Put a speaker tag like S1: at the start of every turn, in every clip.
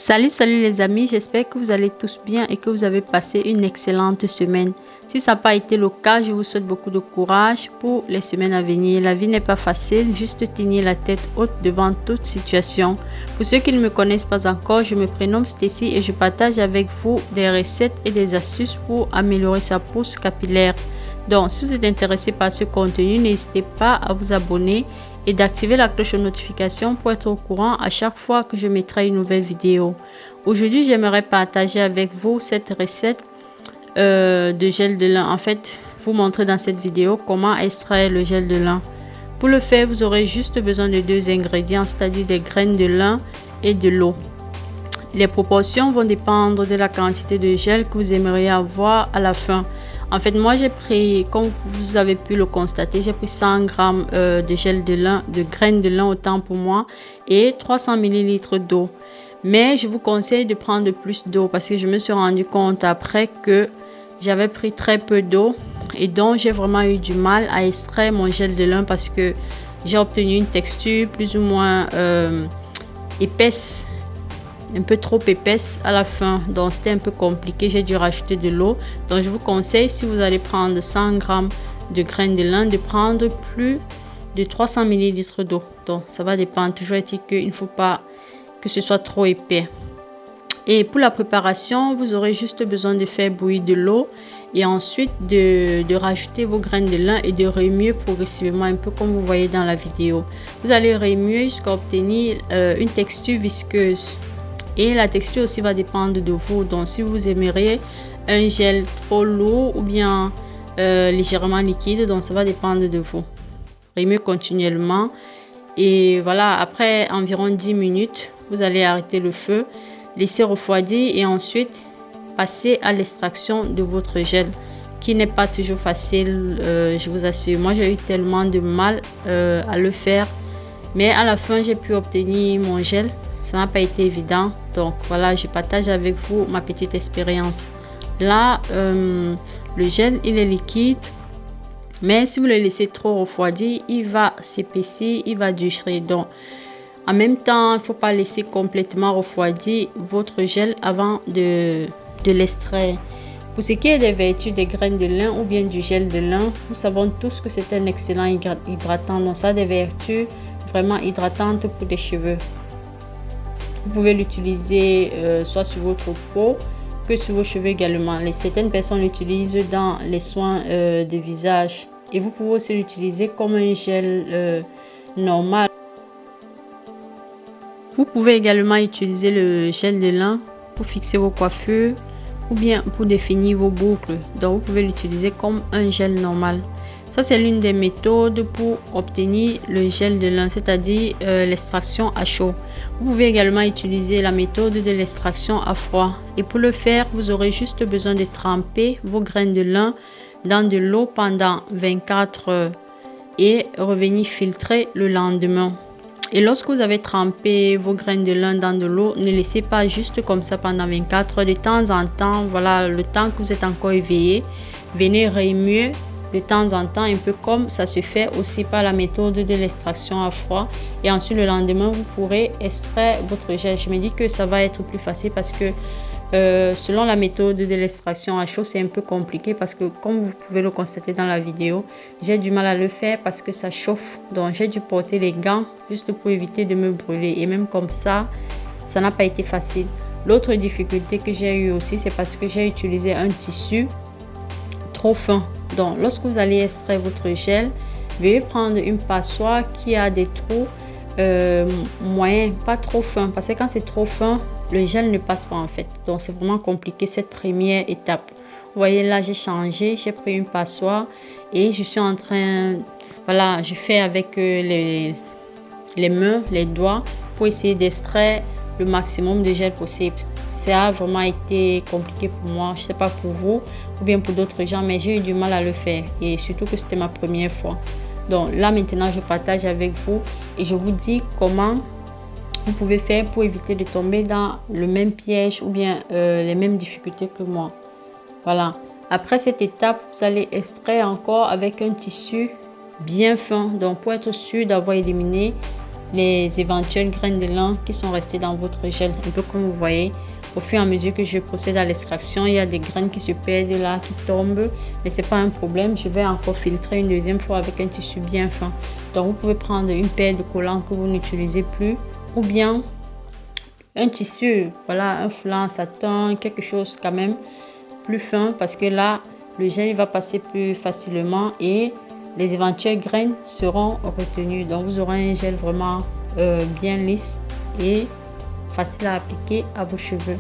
S1: Salut les amis, j'espère que vous allez tous bien et que vous avez passé une excellente semaine. Si ça n'a pas été le cas, je vous souhaite beaucoup de courage pour les semaines à venir. La vie n'est pas facile, juste tenir la tête haute devant toute situation. Pour ceux qui ne me connaissent pas encore, je me prénomme Stacy et je partage avec vous des recettes et des astuces pour améliorer sa pousse capillaire. Donc, si vous êtes intéressé par ce contenu, n'hésitez pas à vous abonner et d'activer la cloche de notification pour être au courant à chaque fois que je mettrai une nouvelle vidéo. Aujourd'hui, j'aimerais partager avec vous cette recette de gel de lin. En fait, vous montrer dans cette vidéo comment extraire le gel de lin. Pour le faire, vous aurez juste besoin de deux ingrédients, c'est-à-dire des graines de lin et de l'eau. Les proportions vont dépendre de la quantité de gel que vous aimeriez avoir à la fin. En fait, moi j'ai pris, comme vous avez pu le constater, j'ai pris 100 g de gel de lin, de graines de lin autant pour moi, et 300 ml d'eau. Mais je vous conseille de prendre plus d'eau parce que je me suis rendu compte après que j'avais pris très peu d'eau et donc j'ai vraiment eu du mal à extraire mon gel de lin parce que j'ai obtenu une texture plus ou moins épaisse, un peu trop épaisse à la fin, donc c'était un peu compliqué, j'ai dû rajouter de l'eau. Donc je vous conseille, si vous allez prendre 100 g de graines de lin, de prendre plus de 300 ml d'eau. Donc ça va dépendre, toujours est-il qu'il ne faut pas que ce soit trop épais. Et pour la préparation, vous aurez juste besoin de faire bouillir de l'eau et ensuite de rajouter vos graines de lin et de remuer progressivement, un peu comme vous voyez dans la vidéo. Vous allez remuer jusqu'à obtenir une texture visqueuse. Et la texture aussi va dépendre de vous. Donc si vous aimeriez un gel trop lourd ou bien légèrement liquide, donc ça va dépendre de vous. Remuez continuellement. Et voilà, après environ 10 minutes, vous allez arrêter le feu, laisser refroidir et ensuite passer à l'extraction de votre gel, qui n'est pas toujours facile, je vous assure. Moi, j'ai eu tellement de mal à le faire, mais à la fin, j'ai pu obtenir mon gel. Ça n'a pas été évident, donc voilà, je partage avec vous ma petite expérience. Là, le gel, il est liquide, mais si vous le laissez trop refroidir, il va s'épaissir, il va durcir. Donc, en même temps, il ne faut pas laisser complètement refroidir votre gel avant de l'extraire. Pour ce qui est des vertus des graines de lin ou bien du gel de lin, nous savons tous que c'est un excellent hydratant. Donc, ça a des vertus vraiment hydratantes pour les cheveux. Vous pouvez l'utiliser soit sur votre peau que sur vos cheveux également. Certaines personnes l'utilisent dans les soins de visage. Et vous pouvez aussi l'utiliser comme un gel normal. Vous pouvez également utiliser le gel de lin pour fixer vos coiffures ou bien pour définir vos boucles. Donc vous pouvez l'utiliser comme un gel normal. Ça, c'est l'une des méthodes pour obtenir le gel de lin, c'est-à-dire l'extraction à chaud. Vous pouvez également utiliser la méthode de l'extraction à froid. Et pour le faire, vous aurez juste besoin de tremper vos graines de lin dans de l'eau pendant 24 heures et revenir filtrer le lendemain. Et lorsque vous avez trempé vos graines de lin dans de l'eau, ne laissez pas juste comme ça pendant 24 heures. De temps en temps, voilà, le temps que vous êtes encore éveillé, venez remuer de temps en temps, un peu comme ça se fait aussi par la méthode de l'extraction à froid. Et ensuite, le lendemain, vous pourrez extraire votre gel. Je me dis que ça va être plus facile parce que selon la méthode de l'extraction à chaud, c'est un peu compliqué parce que comme vous pouvez le constater dans la vidéo, j'ai du mal à le faire parce que ça chauffe. Donc, j'ai dû porter les gants juste pour éviter de me brûler. Et même comme ça n'a pas été facile. L'autre difficulté que j'ai eu aussi, c'est parce que j'ai utilisé un tissu trop fin. Donc, lorsque vous allez extraire votre gel, veuillez prendre une passoire qui a des trous moyens, pas trop fins, parce que quand c'est trop fin, le gel ne passe pas en fait. Donc, c'est vraiment compliqué cette première étape. Vous voyez là, j'ai changé, j'ai pris une passoire et je suis en train, voilà, je fais avec les mains, les doigts pour essayer d'extraire le maximum de gel possible. Ça a vraiment été compliqué pour moi, je sais pas pour vous ou bien pour d'autres gens, mais j'ai eu du mal à le faire et surtout que c'était ma première fois. Donc là maintenant, je partage avec vous et je vous dis comment vous pouvez faire pour éviter de tomber dans le même piège ou bien les mêmes difficultés que moi. Voilà. Après cette étape, vous allez extraire encore avec un tissu bien fin. Donc pour être sûr d'avoir éliminé les éventuelles graines de lin qui sont restées dans votre gel. Un peu comme vous voyez, au fur et à mesure que je procède à l'extraction, il y a des graines qui se perdent là, qui tombent, mais c'est pas un problème. Je vais encore filtrer une deuxième fois avec un tissu bien fin. Donc vous pouvez prendre une paire de collants que vous n'utilisez plus, ou bien un tissu, voilà, un foulard en satin, quelque chose quand même plus fin, parce que là le gel il va passer plus facilement et les éventuelles graines seront retenues. Donc vous aurez un gel vraiment bien lisse et facile à appliquer à vos cheveux.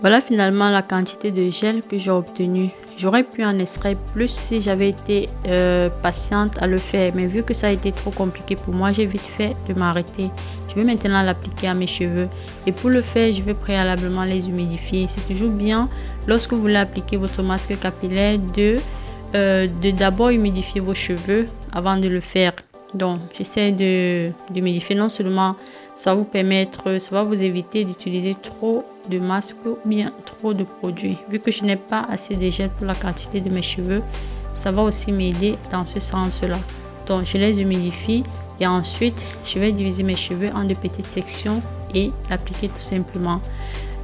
S1: Voilà finalement la quantité de gel que j'ai obtenue. J'aurais pu en extraire plus si j'avais été patiente à le faire, mais vu que ça a été trop compliqué pour moi, j'ai vite fait de m'arrêter. Je vais maintenant l'appliquer à mes cheveux et pour le faire, je vais préalablement les humidifier. C'est toujours bien lorsque vous voulez appliquer votre masque capillaire de d'abord humidifier vos cheveux avant de le faire. Donc j'essaie de d'humidifier, non seulement ça vous permettre, ça va vous éviter d'utiliser trop de masque ou bien trop de produits. Vu que je n'ai pas assez de gel pour la quantité de mes cheveux, ça va aussi m'aider dans ce sens-là. Donc je les humidifie et ensuite je vais diviser mes cheveux en de petites sections et l'appliquer tout simplement.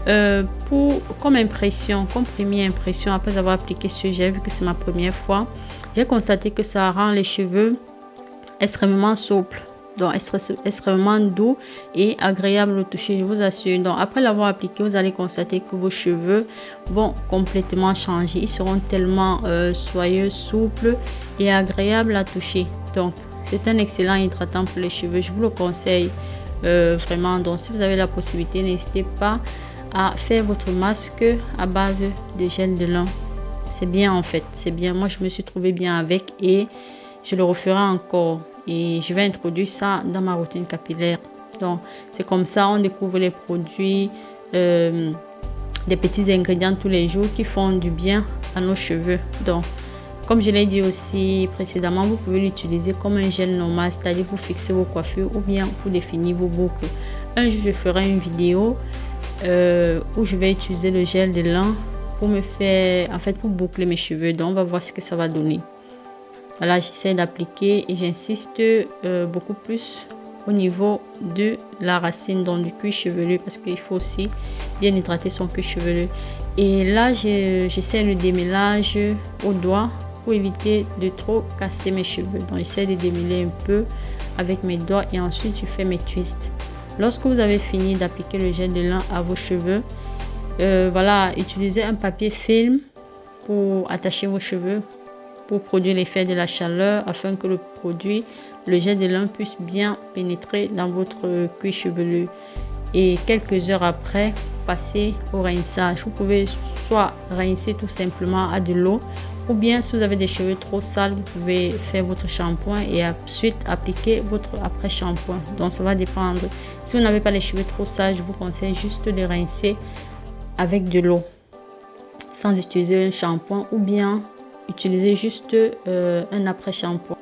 S1: Comme impression, comme première impression après avoir appliqué ce gel, vu que c'est ma première fois, j'ai constaté que ça rend les cheveux extrêmement souples, donc extrêmement doux et agréable au toucher, je vous assure. Donc après l'avoir appliqué, vous allez constater que vos cheveux vont complètement changer. Ils seront tellement soyeux, souples et agréables à toucher. Donc c'est un excellent hydratant pour les cheveux, je vous le conseille vraiment. Donc si vous avez la possibilité, n'hésitez pas à faire votre masque à base de gel de lin. C'est bien en fait, c'est bien. Moi je me suis trouvée bien avec et je le referai encore et je vais introduire ça dans ma routine capillaire. Donc c'est comme ça on découvre les produits, des petits ingrédients tous les jours qui font du bien à nos cheveux. Donc comme je l'ai dit aussi précédemment, vous pouvez l'utiliser comme un gel normal, c'est-à-dire pour fixer vos coiffures ou bien pour définir vos boucles. Un jour je ferai une vidéo où je vais utiliser le gel de lin pour me faire, en fait, pour boucler mes cheveux. Donc on va voir ce que ça va donner. Voilà, j'essaie d'appliquer et j'insiste beaucoup plus au niveau de la racine, donc du cuir chevelu, parce qu'il faut aussi bien hydrater son cuir chevelu. Et là j'essaie le démêlage au doigt pour éviter de trop casser mes cheveux. Donc j'essaie de démêler un peu avec mes doigts et ensuite je fais mes twists. Lorsque vous avez fini d'appliquer le gel de lin à vos cheveux, voilà, utilisez un papier film pour attacher vos cheveux, pour produire l'effet de la chaleur afin que le gel de lin puisse bien pénétrer dans votre cuir chevelu. Et quelques heures après, passez au rinçage. Vous pouvez soit rincer tout simplement à de l'eau, ou bien si vous avez des cheveux trop sales, vous pouvez faire votre shampoing et ensuite appliquer votre après shampoing. Donc ça va dépendre. Si vous n'avez pas les cheveux trop sales, je vous conseille juste de rincer avec de l'eau sans utiliser un shampoing, ou bien utiliser juste un après shampoing.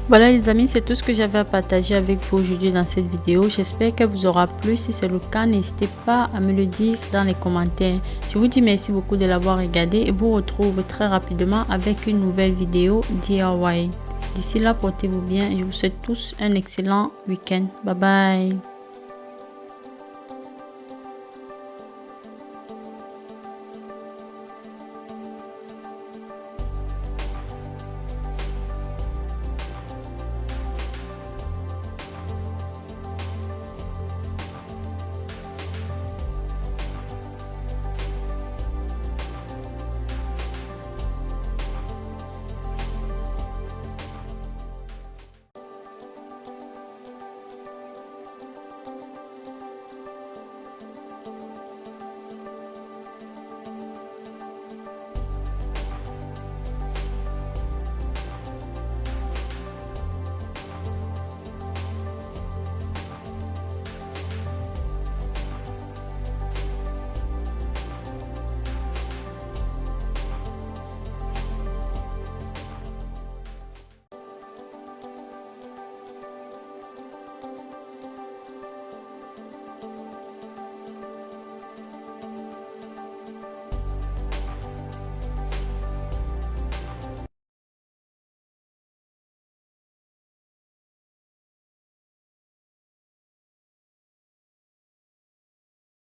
S1: Voilà les amis, c'est tout ce que j'avais à partager avec vous aujourd'hui dans cette vidéo. J'espère qu'elle vous aura plu. Si c'est le cas, n'hésitez pas à me le dire dans les commentaires. Je vous dis merci beaucoup de l'avoir regardé et vous retrouve très rapidement avec une nouvelle vidéo DIY. D'ici là, portez-vous bien et je vous souhaite tous un excellent week-end. Bye bye.